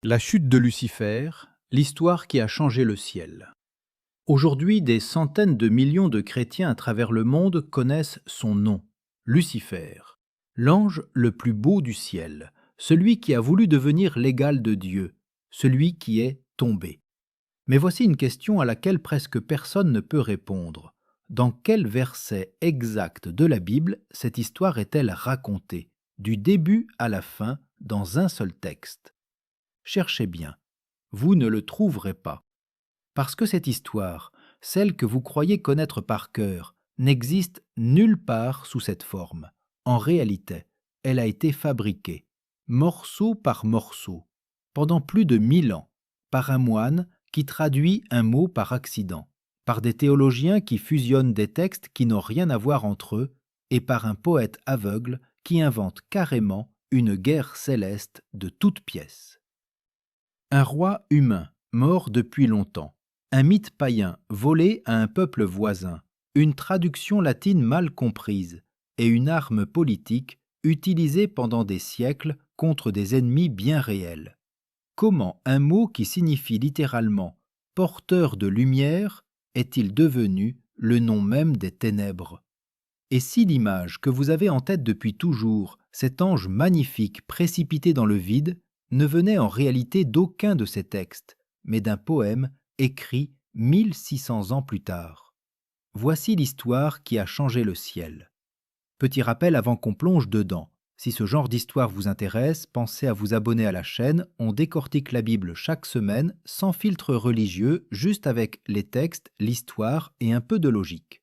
La chute de Lucifer, l'histoire qui a changé le ciel. Aujourd'hui, des centaines de millions de chrétiens à travers le monde connaissent son nom, Lucifer, l'ange le plus beau du ciel, celui qui a voulu devenir l'égal de Dieu, celui qui est tombé. Mais voici une question à laquelle presque personne ne peut répondre. Dans quel verset exact de la Bible cette histoire est-elle racontée, du début à la fin, dans un seul texte? Cherchez bien. Vous ne le trouverez pas. Parce que cette histoire, celle que vous croyez connaître par cœur, n'existe nulle part sous cette forme. En réalité, elle a été fabriquée, morceau par morceau, pendant plus de 1000 ans, par un moine qui traduit un mot par accident, par des théologiens qui fusionnent des textes qui n'ont rien à voir entre eux, et par un poète aveugle qui invente carrément une guerre céleste de toutes pièces. Un roi humain, mort depuis longtemps, un mythe païen volé à un peuple voisin, une traduction latine mal comprise et une arme politique utilisée pendant des siècles contre des ennemis bien réels. Comment un mot qui signifie littéralement « porteur de lumière » est-il devenu le nom même des ténèbres? Et si l'image que vous avez en tête depuis toujours, cet ange magnifique précipité dans le vide, ne venait en réalité d'aucun de ces textes, mais d'un poème écrit 1600 ans plus tard? Voici l'histoire qui a changé le ciel. Petit rappel avant qu'on plonge dedans. Si ce genre d'histoire vous intéresse, pensez à vous abonner à la chaîne. On décortique la Bible chaque semaine, sans filtre religieux, juste avec les textes, l'histoire et un peu de logique.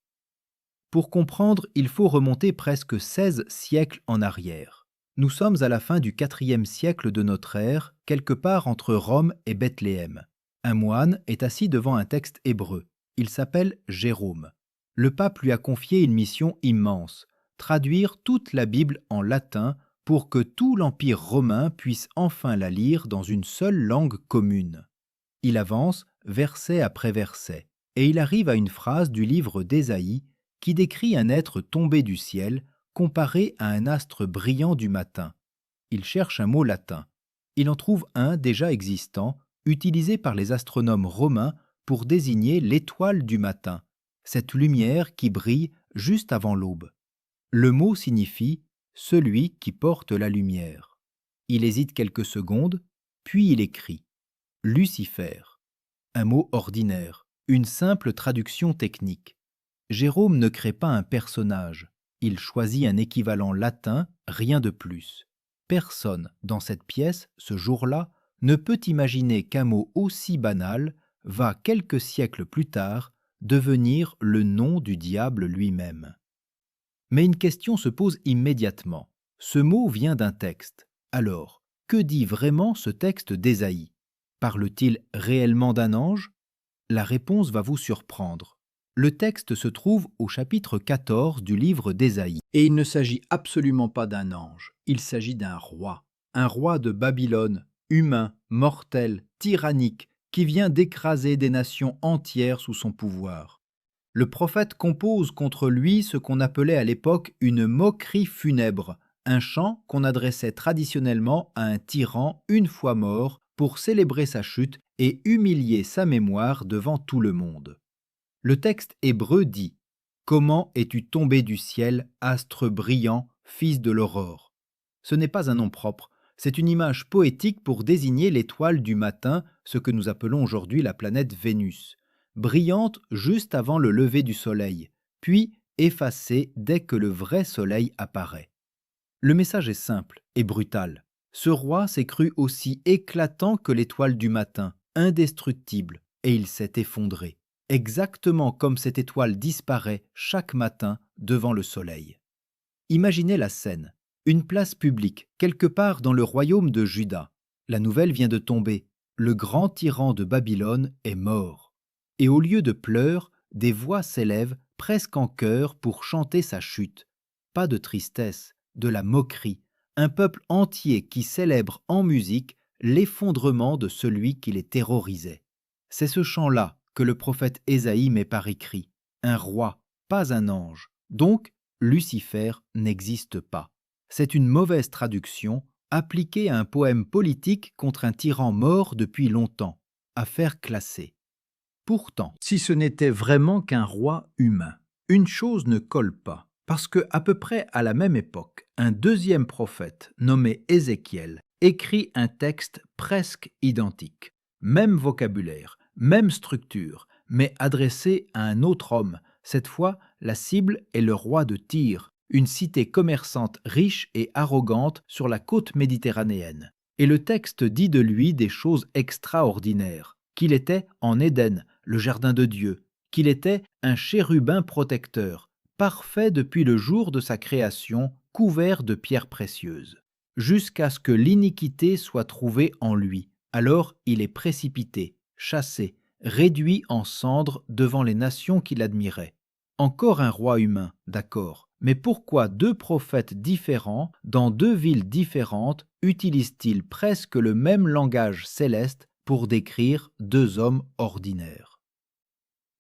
Pour comprendre, il faut remonter presque 16 siècles en arrière. Nous sommes à la fin du IVe siècle de notre ère, quelque part entre Rome et Bethléem. Un moine est assis devant un texte hébreu. Il s'appelle Jérôme. Le pape lui a confié une mission immense, traduire toute la Bible en latin pour que tout l'Empire romain puisse enfin la lire dans une seule langue commune. Il avance, verset après verset, et il arrive à une phrase du livre d'Ésaïe qui décrit un être tombé du ciel comparé à un astre brillant du matin. Il cherche un mot latin. Il en trouve un déjà existant, utilisé par les astronomes romains pour désigner l'étoile du matin, cette lumière qui brille juste avant l'aube. Le mot signifie « celui qui porte la lumière ». Il hésite quelques secondes, puis il écrit « Lucifer », un mot ordinaire, une simple traduction technique. Jérôme ne crée pas un personnage, il choisit un équivalent latin, rien de plus. Personne dans cette pièce, ce jour-là, ne peut imaginer qu'un mot aussi banal va, quelques siècles plus tard, devenir le nom du diable lui-même. Mais une question se pose immédiatement. Ce mot vient d'un texte. Alors, que dit vraiment ce texte d'Ésaïe? Parle-t-il réellement d'un ange? La réponse va vous surprendre. Le texte se trouve au chapitre 14 du livre d'Ésaïe. Et il ne s'agit absolument pas d'un ange, il s'agit d'un roi de Babylone, humain, mortel, tyrannique, qui vient d'écraser des nations entières sous son pouvoir. Le prophète compose contre lui ce qu'on appelait à l'époque une moquerie funèbre, un chant qu'on adressait traditionnellement à un tyran une fois mort pour célébrer sa chute et humilier sa mémoire devant tout le monde. Le texte hébreu dit « Comment es-tu tombé du ciel, astre brillant, fils de l'aurore ?» Ce n'est pas un nom propre, c'est une image poétique pour désigner l'étoile du matin, ce que nous appelons aujourd'hui la planète Vénus, brillante juste avant le lever du soleil, puis effacée dès que le vrai soleil apparaît. Le message est simple et brutal. Ce roi s'est cru aussi éclatant que l'étoile du matin, indestructible, et il s'est effondré, exactement comme cette étoile disparaît chaque matin devant le soleil. Imaginez la scène, une place publique, quelque part dans le royaume de Juda. La nouvelle vient de tomber, le grand tyran de Babylone est mort. Et au lieu de pleurs, des voix s'élèvent presque en chœur pour chanter sa chute. Pas de tristesse, de la moquerie, un peuple entier qui célèbre en musique l'effondrement de celui qui les terrorisait. C'est ce chant-là que le prophète Ésaïe met par écrit. Un roi, pas un ange. Donc, Lucifer n'existe pas. C'est une mauvaise traduction, appliqué à un poème politique contre un tyran mort depuis longtemps, affaire classée. Pourtant, si ce n'était vraiment qu'un roi humain, une chose ne colle pas, parce que à peu près à la même époque, un deuxième prophète nommé Ézéchiel écrit un texte presque identique. Même vocabulaire, même structure, mais adressé à un autre homme. Cette fois, la cible est le roi de Tyr, une cité commerçante riche et arrogante sur la côte méditerranéenne. Et le texte dit de lui des choses extraordinaires, qu'il était en Éden, le jardin de Dieu, qu'il était un chérubin protecteur, parfait depuis le jour de sa création, couvert de pierres précieuses, jusqu'à ce que l'iniquité soit trouvée en lui. Alors il est précipité, chassé, réduit en cendres devant les nations qui l'admiraient. Encore un roi humain, d'accord, mais pourquoi deux prophètes différents, dans deux villes différentes, utilisent-ils presque le même langage céleste pour décrire deux hommes ordinaires?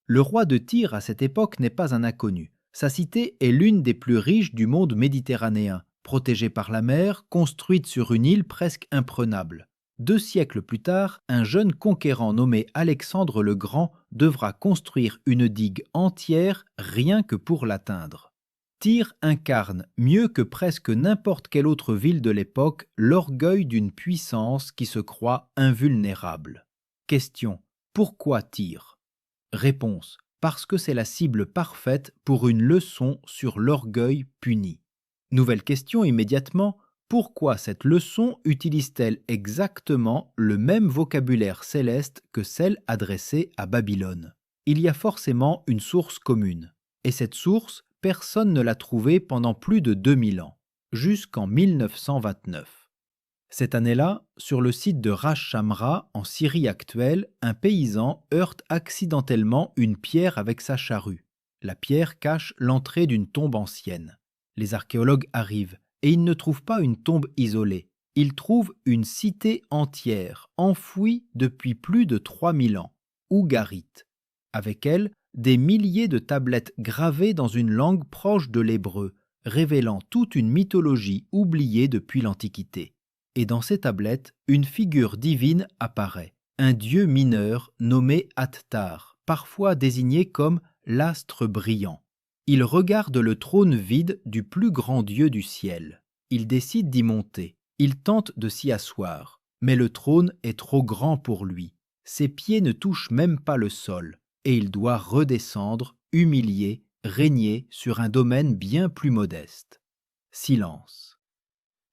Le roi de Tyr à cette époque n'est pas un inconnu. Sa cité est l'une des plus riches du monde méditerranéen, protégée par la mer, construite sur une île presque imprenable. 2 siècles plus tard, un jeune conquérant nommé Alexandre le Grand devra construire une digue entière rien que pour l'atteindre. Tyr incarne, mieux que presque n'importe quelle autre ville de l'époque, l'orgueil d'une puissance qui se croit invulnérable. Question: pourquoi Tyr? Réponse: parce que c'est la cible parfaite pour une leçon sur l'orgueil puni. Nouvelle question immédiatement: pourquoi cette leçon utilise-t-elle exactement le même vocabulaire céleste que celle adressée à Babylone? Il y a forcément une source commune. Et cette source, personne ne l'a trouvée pendant plus de 2000 ans, jusqu'en 1929. Cette année-là, sur le site de Ras Shamra, en Syrie actuelle, un paysan heurte accidentellement une pierre avec sa charrue. La pierre cache l'entrée d'une tombe ancienne. Les archéologues arrivent, et ils ne trouvent pas une tombe isolée. Ils trouvent une cité entière, enfouie depuis plus de 3000 ans, Ougarit. Avec elle, des milliers de tablettes gravées dans une langue proche de l'hébreu, révélant toute une mythologie oubliée depuis l'Antiquité. Et dans ces tablettes, une figure divine apparaît, un dieu mineur nommé Attar, parfois désigné comme l'astre brillant. Il regarde le trône vide du plus grand dieu du ciel. Il décide d'y monter. Il tente de s'y asseoir, mais le trône est trop grand pour lui. Ses pieds ne touchent même pas le sol, et il doit redescendre, humilié, régner sur un domaine bien plus modeste. Silence.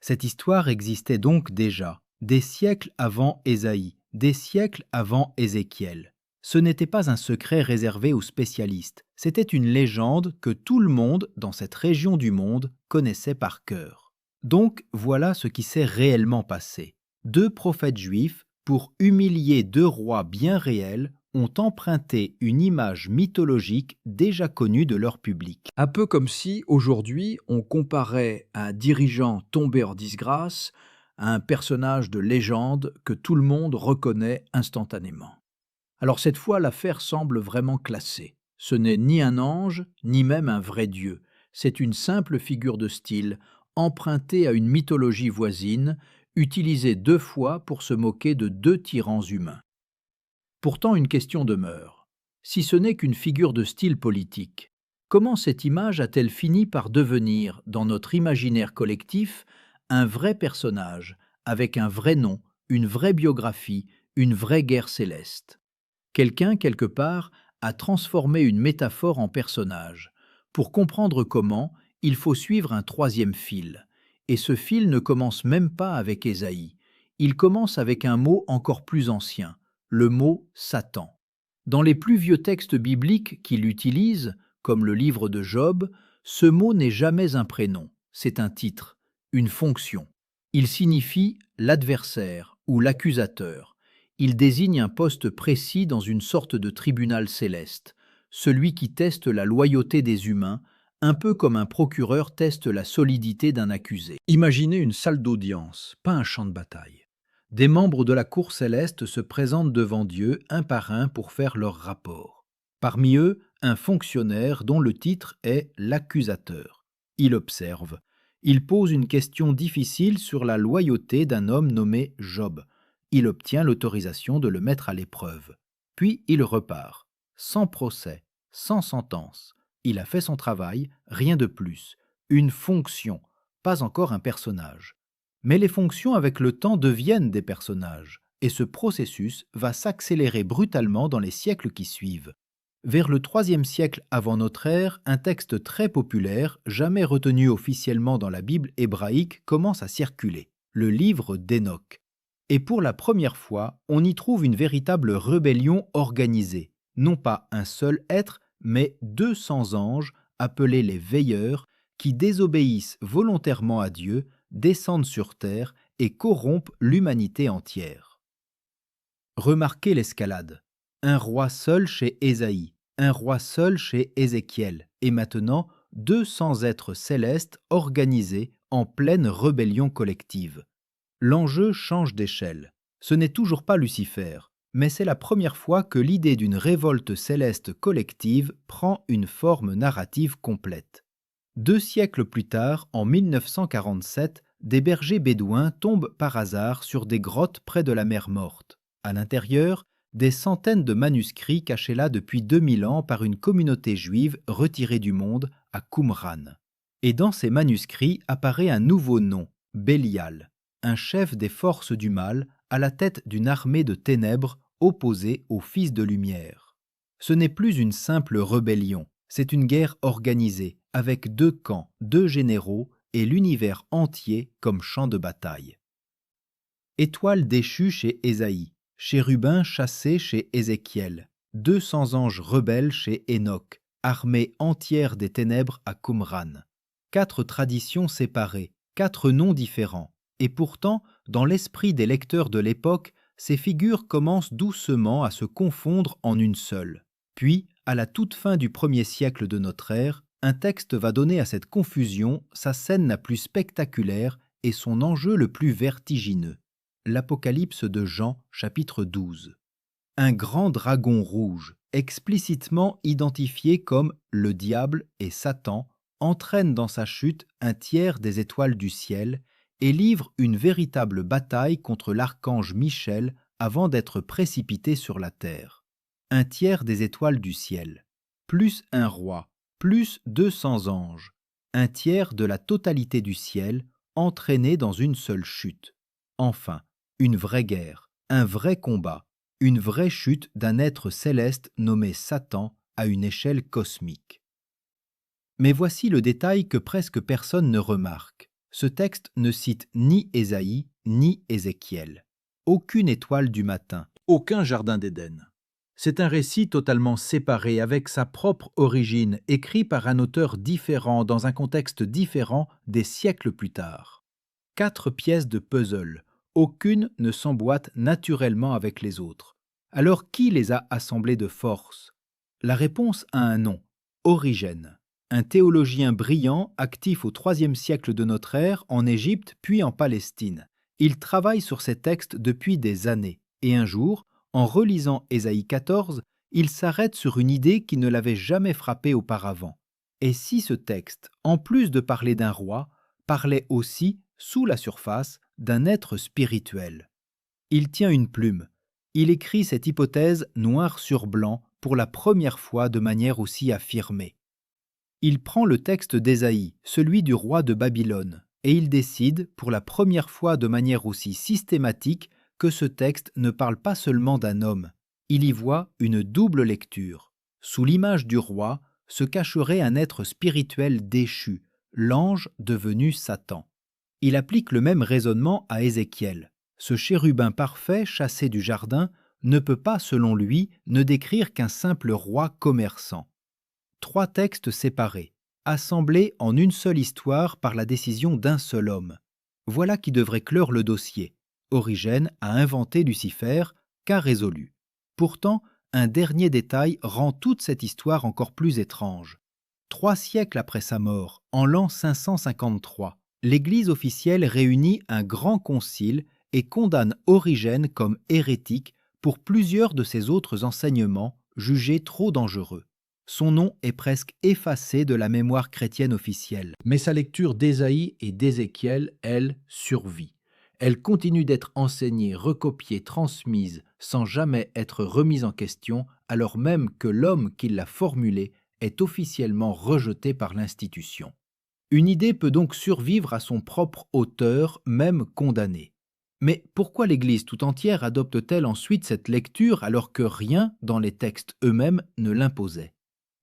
Cette histoire existait donc déjà, des siècles avant Ésaïe, des siècles avant Ézéchiel. Ce n'était pas un secret réservé aux spécialistes, c'était une légende que tout le monde dans cette région du monde connaissait par cœur. Donc voilà ce qui s'est réellement passé. 2 prophètes juifs, pour humilier 2 rois bien réels, ont emprunté une image mythologique déjà connue de leur public. Un peu comme si, aujourd'hui, on comparait un dirigeant tombé en disgrâce à un personnage de légende que tout le monde reconnaît instantanément. Alors cette fois, l'affaire semble vraiment classée. Ce n'est ni un ange, ni même un vrai dieu. C'est une simple figure de style, empruntée à une mythologie voisine, utilisée 2 fois pour se moquer de 2 tyrans humains. Pourtant, une question demeure. Si ce n'est qu'une figure de style politique, comment cette image a-t-elle fini par devenir, dans notre imaginaire collectif, un vrai personnage, avec un vrai nom, une vraie biographie, une vraie guerre céleste? Quelqu'un, quelque part, a transformé une métaphore en personnage. Pour comprendre comment, il faut suivre un 3e fil. Et ce fil ne commence même pas avec Ésaïe. Il commence avec un mot encore plus ancien, le mot Satan. Dans les plus vieux textes bibliques qui l'utilisent, comme le livre de Job, ce mot n'est jamais un prénom, c'est un titre, une fonction. Il signifie l'adversaire ou l'accusateur. Il désigne un poste précis dans une sorte de tribunal céleste, celui qui teste la loyauté des humains, un peu comme un procureur teste la solidité d'un accusé. Imaginez une salle d'audience, pas un champ de bataille. Des membres de la cour céleste se présentent devant Dieu un par un pour faire leur rapport. Parmi eux, un fonctionnaire dont le titre est l'accusateur. Il observe. Il pose une question difficile sur la loyauté d'un homme nommé Job. Il obtient l'autorisation de le mettre à l'épreuve. Puis il repart, sans procès, sans sentence. Il a fait son travail, rien de plus. Une fonction, pas encore un personnage. Mais les fonctions avec le temps deviennent des personnages, et ce processus va s'accélérer brutalement dans les siècles qui suivent. Vers le IIIe siècle avant notre ère, un texte très populaire, jamais retenu officiellement dans la Bible hébraïque, commence à circuler, le livre d'Hénoch. Et pour la première fois, on y trouve une véritable rébellion organisée, non pas un seul être, mais 200 anges, appelés les veilleurs, qui désobéissent volontairement à Dieu, descendent sur terre et corrompent l'humanité entière. Remarquez l'escalade. Un roi seul chez Ésaïe, un roi seul chez Ézéchiel, et maintenant 200 êtres célestes organisés en pleine rébellion collective. L'enjeu change d'échelle. Ce n'est toujours pas Lucifer, mais c'est la première fois que l'idée d'une révolte céleste collective prend une forme narrative complète. 2 siècles plus tard, en 1947, des bergers bédouins tombent par hasard sur des grottes près de la mer Morte. À l'intérieur, des centaines de manuscrits cachés là depuis 2000 ans par une communauté juive retirée du monde à Qumran. Et dans ces manuscrits apparaît un nouveau nom, Bélial, un chef des forces du mal à la tête d'une armée de ténèbres opposée au Fils de lumière. Ce n'est plus une simple rébellion, c'est une guerre organisée, avec 2 camps, 2 généraux et l'univers entier comme champ de bataille. Étoile déchue chez Ésaïe, chérubin chassé chez Ézéchiel, 200 anges rebelles chez Hénoch, armée entière des ténèbres à Qumran. 4 traditions séparées, 4 noms différents, et pourtant, dans l'esprit des lecteurs de l'époque, ces figures commencent doucement à se confondre en une seule. Puis, à la toute fin du 1er siècle de notre ère, un texte va donner à cette confusion sa scène la plus spectaculaire et son enjeu le plus vertigineux. L'Apocalypse de Jean, chapitre 12. Un grand dragon rouge, explicitement identifié comme le diable et Satan, entraîne dans sa chute un tiers des étoiles du ciel et livre une véritable bataille contre l'archange Michel avant d'être précipité sur la terre. Un tiers des étoiles du ciel, plus un roi, plus 200 anges, un tiers de la totalité du ciel entraîné dans une seule chute. Enfin, une vraie guerre, un vrai combat, une vraie chute d'un être céleste nommé Satan à une échelle cosmique. Mais voici le détail que presque personne ne remarque. Ce texte ne cite ni Ésaïe ni Ézéchiel. Aucune étoile du matin, aucun jardin d'Éden. C'est un récit totalement séparé, avec sa propre origine, écrit par un auteur différent, dans un contexte différent, des siècles plus tard. 4 pièces de puzzle, aucune ne s'emboîte naturellement avec les autres. Alors qui les a assemblées de force? La réponse a un nom, Origène, un théologien brillant, actif au IIIe siècle de notre ère, en Égypte puis en Palestine. Il travaille sur ces textes depuis des années, et un jour, en relisant Ésaïe 14, il s'arrête sur une idée qui ne l'avait jamais frappé auparavant. Et si ce texte, en plus de parler d'un roi, parlait aussi, sous la surface, d'un être spirituel? Il tient une plume. Il écrit cette hypothèse noir sur blanc pour la première fois de manière aussi affirmée. Il prend le texte d'Ésaïe, celui du roi de Babylone, et il décide, pour la première fois de manière aussi systématique, que ce texte ne parle pas seulement d'un homme. Il y voit une double lecture. Sous l'image du roi se cacherait un être spirituel déchu, l'ange devenu Satan. Il applique le même raisonnement à Ézéchiel. Ce chérubin parfait chassé du jardin ne peut pas, selon lui, ne décrire qu'un simple roi commerçant. 3 textes séparés, assemblés en une seule histoire par la décision d'un seul homme. Voilà qui devrait clore le dossier. Origène a inventé Lucifer, cas résolu. Pourtant, un dernier détail rend toute cette histoire encore plus étrange. 3 siècles après sa mort, en l'an 553, l'Église officielle réunit un grand concile et condamne Origène comme hérétique pour plusieurs de ses autres enseignements jugés trop dangereux. Son nom est presque effacé de la mémoire chrétienne officielle. Mais sa lecture d'Ésaïe et d'Ézéchiel, elle, survit. Elle continue d'être enseignée, recopiée, transmise, sans jamais être remise en question, alors même que l'homme qui l'a formulée est officiellement rejeté par l'institution. Une idée peut donc survivre à son propre auteur, même condamné. Mais pourquoi l'Église tout entière adopte-t-elle ensuite cette lecture alors que rien dans les textes eux-mêmes ne l'imposait?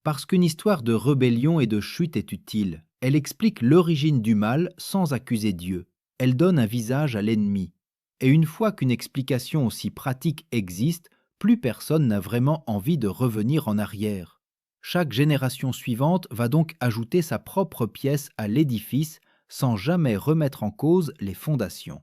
Parce qu'une histoire de rébellion et de chute est utile. Elle explique l'origine du mal sans accuser Dieu. Elle donne un visage à l'ennemi. Et une fois qu'une explication aussi pratique existe, plus personne n'a vraiment envie de revenir en arrière. Chaque génération suivante va donc ajouter sa propre pièce à l'édifice sans jamais remettre en cause les fondations.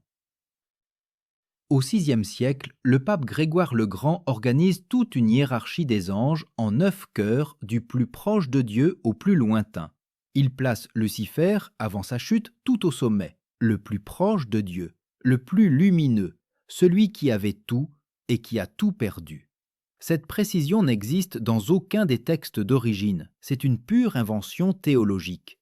Au VIe siècle, le pape Grégoire le Grand organise toute une hiérarchie des anges en 9 chœurs du plus proche de Dieu au plus lointain. Il place Lucifer, avant sa chute, tout au sommet, le plus proche de Dieu, le plus lumineux, celui qui avait tout et qui a tout perdu. Cette précision n'existe dans aucun des textes d'origine, c'est une pure invention théologique.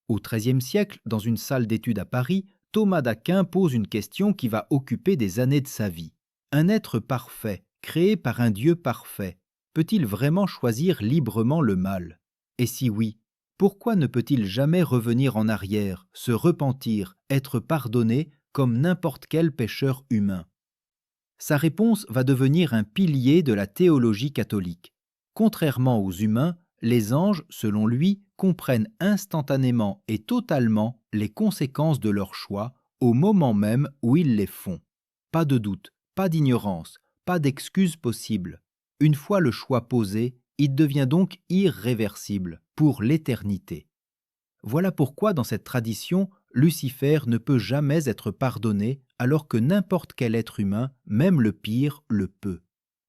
Au XIIIe siècle, dans une salle d'études à Paris, Thomas d'Aquin pose une question qui va occuper des années de sa vie. Un être parfait, créé par un Dieu parfait, peut-il vraiment choisir librement le mal? Et si oui, pourquoi ne peut-il jamais revenir en arrière, se repentir, être pardonné comme n'importe quel pécheur humain? Sa réponse va devenir un pilier de la théologie catholique. Contrairement aux humains, les anges, selon lui, comprennent instantanément et totalement les conséquences de leurs choix au moment même où ils les font. Pas de doute, pas d'ignorance, pas d'excuse possible. Une fois le choix posé, il devient donc irréversible pour l'éternité. Voilà pourquoi dans cette tradition, Lucifer ne peut jamais être pardonné alors que n'importe quel être humain, même le pire, le peut.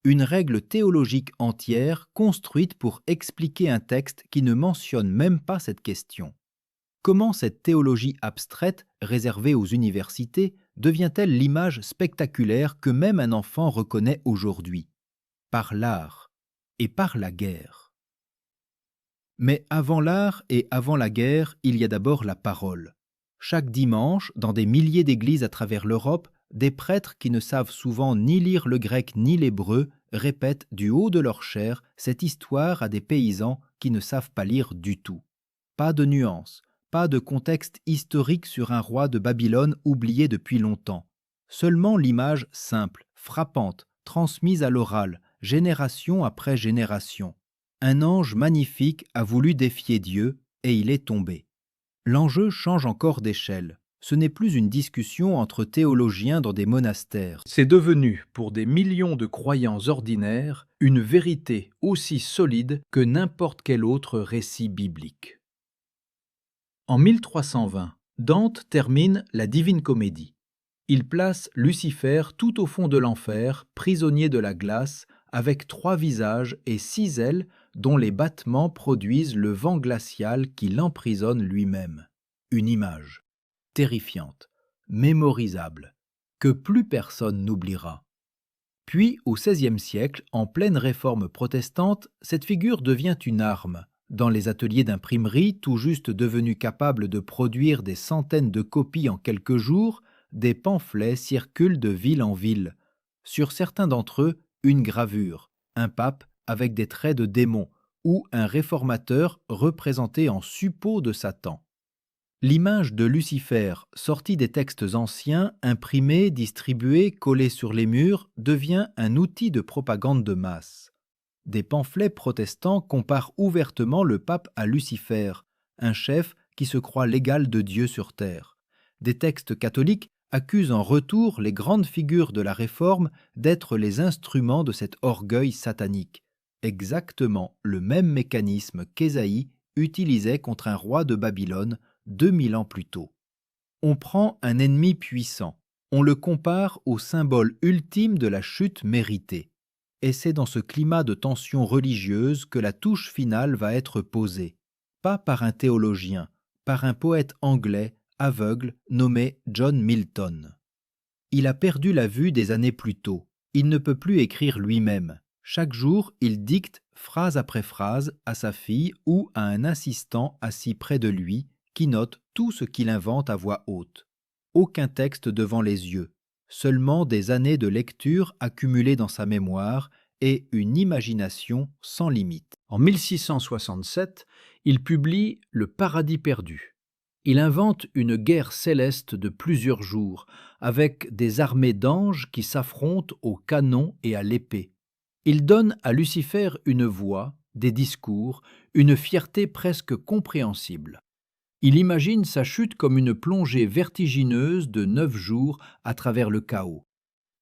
Une règle théologique entière construite pour expliquer un texte qui ne mentionne même pas cette question. Comment cette théologie abstraite, réservée aux universités, devient-elle l'image spectaculaire que même un enfant reconnaît aujourd'hui? Par l'art et par la guerre. Mais avant l'art et avant la guerre, il y a d'abord la parole. Chaque dimanche, dans des milliers d'églises à travers l'Europe, des prêtres qui ne savent souvent ni lire le grec ni l'hébreu répètent du haut de leur chair cette histoire à des paysans qui ne savent pas lire du tout. Pas de nuances, pas de contexte historique sur un roi de Babylone oublié depuis longtemps. Seulement l'image simple, frappante, transmise à l'oral, génération après génération. Un ange magnifique a voulu défier Dieu et il est tombé. L'enjeu change encore d'échelle. Ce n'est plus une discussion entre théologiens dans des monastères. C'est devenu, pour des millions de croyants ordinaires, une vérité aussi solide que n'importe quel autre récit biblique. En 1320, Dante termine la Divine Comédie. Il place Lucifer tout au fond de l'enfer, prisonnier de la glace, avec 3 visages et 6 ailes dont les battements produisent le vent glacial qui l'emprisonne lui-même. Une image terrifiante, mémorisable, que plus personne n'oubliera. Puis, au XVIe siècle, en pleine réforme protestante, cette figure devient une arme. Dans les ateliers d'imprimerie, tout juste devenus capables de produire des centaines de copies en quelques jours, des pamphlets circulent de ville en ville. Sur certains d'entre eux, une gravure, un pape avec des traits de démon, ou un réformateur représenté en suppôt de Satan. L'image de Lucifer, sortie des textes anciens, imprimée, distribuée, collée sur les murs, devient un outil de propagande de masse. Des pamphlets protestants comparent ouvertement le pape à Lucifer, un chef qui se croit l'égal de Dieu sur terre. Des textes catholiques accusent en retour les grandes figures de la Réforme d'être les instruments de cet orgueil satanique. Exactement le même mécanisme qu'Ésaïe utilisait contre un roi de Babylone 2000 ans plus tôt. On prend un ennemi puissant, on le compare au symbole ultime de la chute méritée. Et c'est dans ce climat de tension religieuse que la touche finale va être posée, pas par un théologien, par un poète anglais aveugle nommé John Milton. Il a perdu la vue des années plus tôt, il ne peut plus écrire lui-même. Chaque jour, il dicte phrase après phrase à sa fille ou à un assistant assis près de lui qui note tout ce qu'il invente à voix haute. Aucun texte devant les yeux, seulement des années de lecture accumulées dans sa mémoire et une imagination sans limite. En 1667, il publie Le Paradis perdu. Il invente une guerre céleste de plusieurs jours, avec des armées d'anges qui s'affrontent au canon et à l'épée. Il donne à Lucifer une voix, des discours, une fierté presque compréhensible. Il imagine sa chute comme une plongée vertigineuse de 9 jours à travers le chaos.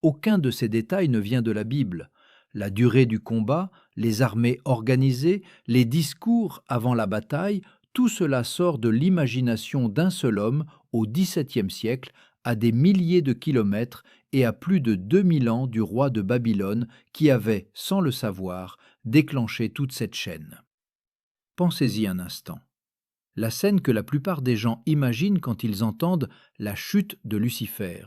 Aucun de ces détails ne vient de la Bible. La durée du combat, les armées organisées, les discours avant la bataille, tout cela sort de l'imagination d'un seul homme au XVIIe siècle, à des milliers de kilomètres et à plus de 2000 ans du roi de Babylone qui avait, sans le savoir, déclenché toute cette chaîne. Pensez-y un instant. La scène que la plupart des gens imaginent quand ils entendent la chute de Lucifer,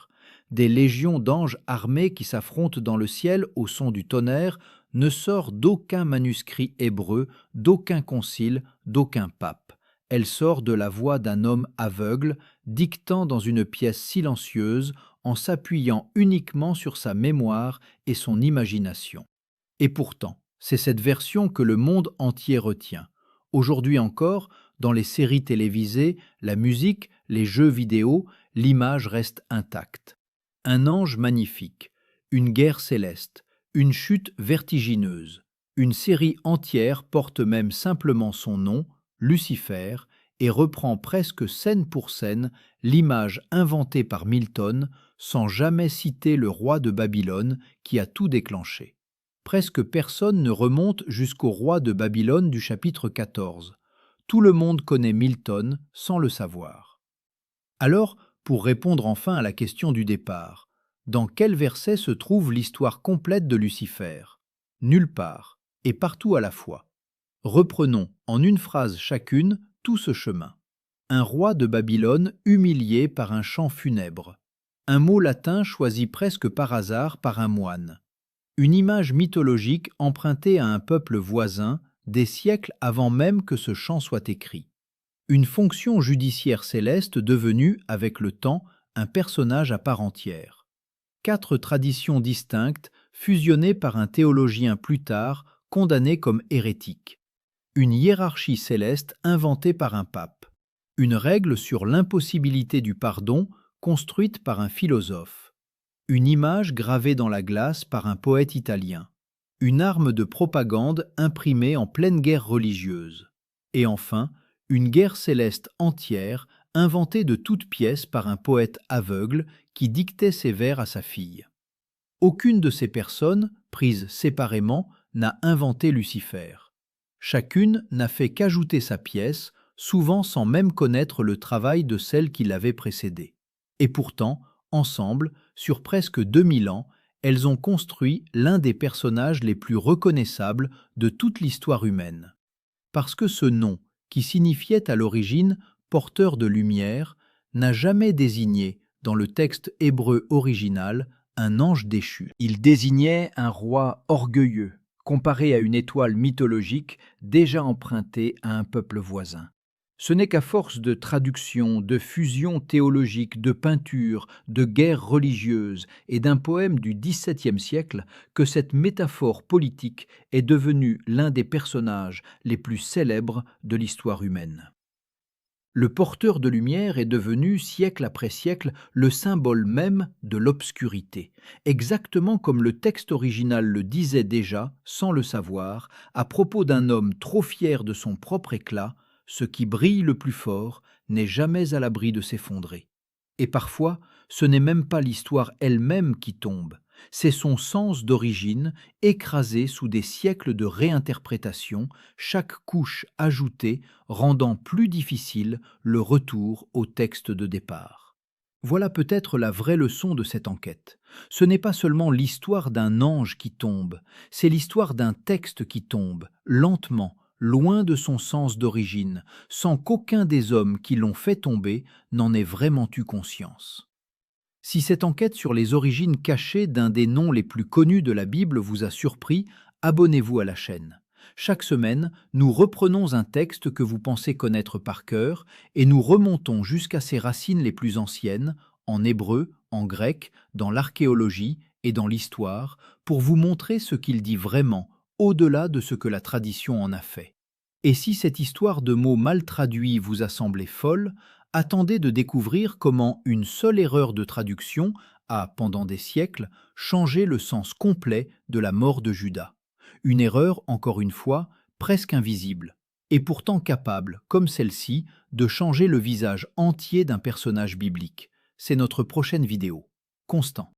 des légions d'anges armés qui s'affrontent dans le ciel au son du tonnerre, ne sort d'aucun manuscrit hébreu, d'aucun concile, d'aucun pape. Elle sort de la voix d'un homme aveugle, dictant dans une pièce silencieuse, en s'appuyant uniquement sur sa mémoire et son imagination. Et pourtant, c'est cette version que le monde entier retient. Aujourd'hui encore, dans les séries télévisées, la musique, les jeux vidéo, l'image reste intacte. Un ange magnifique, une guerre céleste, une chute vertigineuse. Une série entière porte même simplement son nom, Lucifer, et reprend presque scène pour scène l'image inventée par Milton, sans jamais citer le roi de Babylone qui a tout déclenché. Presque personne ne remonte jusqu'au roi de Babylone du chapitre 14. Tout le monde connaît Milton sans le savoir. Alors, pour répondre enfin à la question du départ, dans quel verset se trouve l'histoire complète de Lucifer? Nulle part, et partout à la fois. Reprenons en une phrase chacune tout ce chemin. Un roi de Babylone humilié par un chant funèbre. Un mot latin choisi presque par hasard par un moine. Une image mythologique empruntée à un peuple voisin des siècles avant même que ce chant soit écrit. Une fonction judiciaire céleste devenue, avec le temps, un personnage à part entière. 4 traditions distinctes fusionnées par un théologien plus tard, condamné comme hérétique. Une hiérarchie céleste inventée par un pape. Une règle sur l'impossibilité du pardon construite par un philosophe. Une image gravée dans la glace par un poète italien. Une arme de propagande imprimée en pleine guerre religieuse. Et enfin, une guerre céleste entière inventée de toutes pièces par un poète aveugle qui dictait ses vers à sa fille. Aucune de ces personnes, prises séparément, n'a inventé Lucifer. Chacune n'a fait qu'ajouter sa pièce, souvent sans même connaître le travail de celle qui l'avait précédée. Et pourtant, ensemble, sur presque 2000 ans, elles ont construit l'un des personnages les plus reconnaissables de toute l'histoire humaine. Parce que ce nom, qui signifiait à l'origine « porteur de lumière », n'a jamais désigné, dans le texte hébreu original, un ange déchu. Il désignait un roi orgueilleux, comparé à une étoile mythologique déjà empruntée à un peuple voisin. Ce n'est qu'à force de traduction, de fusion théologique, de peinture, de guerre religieuse et d'un poème du XVIIe siècle que cette métaphore politique est devenue l'un des personnages les plus célèbres de l'histoire humaine. Le porteur de lumière est devenu, siècle après siècle, le symbole même de l'obscurité, exactement comme le texte original le disait déjà, sans le savoir, à propos d'un homme trop fier de son propre éclat. Ce qui brille le plus fort n'est jamais à l'abri de s'effondrer. Et parfois, ce n'est même pas l'histoire elle-même qui tombe, c'est son sens d'origine, écrasé sous des siècles de réinterprétation, chaque couche ajoutée rendant plus difficile le retour au texte de départ. Voilà peut-être la vraie leçon de cette enquête. Ce n'est pas seulement l'histoire d'un ange qui tombe, c'est l'histoire d'un texte qui tombe, lentement, loin de son sens d'origine, sans qu'aucun des hommes qui l'ont fait tomber n'en ait vraiment eu conscience. Si cette enquête sur les origines cachées d'un des noms les plus connus de la Bible vous a surpris, abonnez-vous à la chaîne. Chaque semaine, nous reprenons un texte que vous pensez connaître par cœur et nous remontons jusqu'à ses racines les plus anciennes, en hébreu, en grec, dans l'archéologie et dans l'histoire, pour vous montrer ce qu'il dit vraiment, au-delà de ce que la tradition en a fait. Et si cette histoire de mots mal traduits vous a semblé folle, attendez de découvrir comment une seule erreur de traduction a, pendant des siècles, changé le sens complet de la mort de Judas. Une erreur, encore une fois, presque invisible, et pourtant capable, comme celle-ci, de changer le visage entier d'un personnage biblique. C'est notre prochaine vidéo. Constant.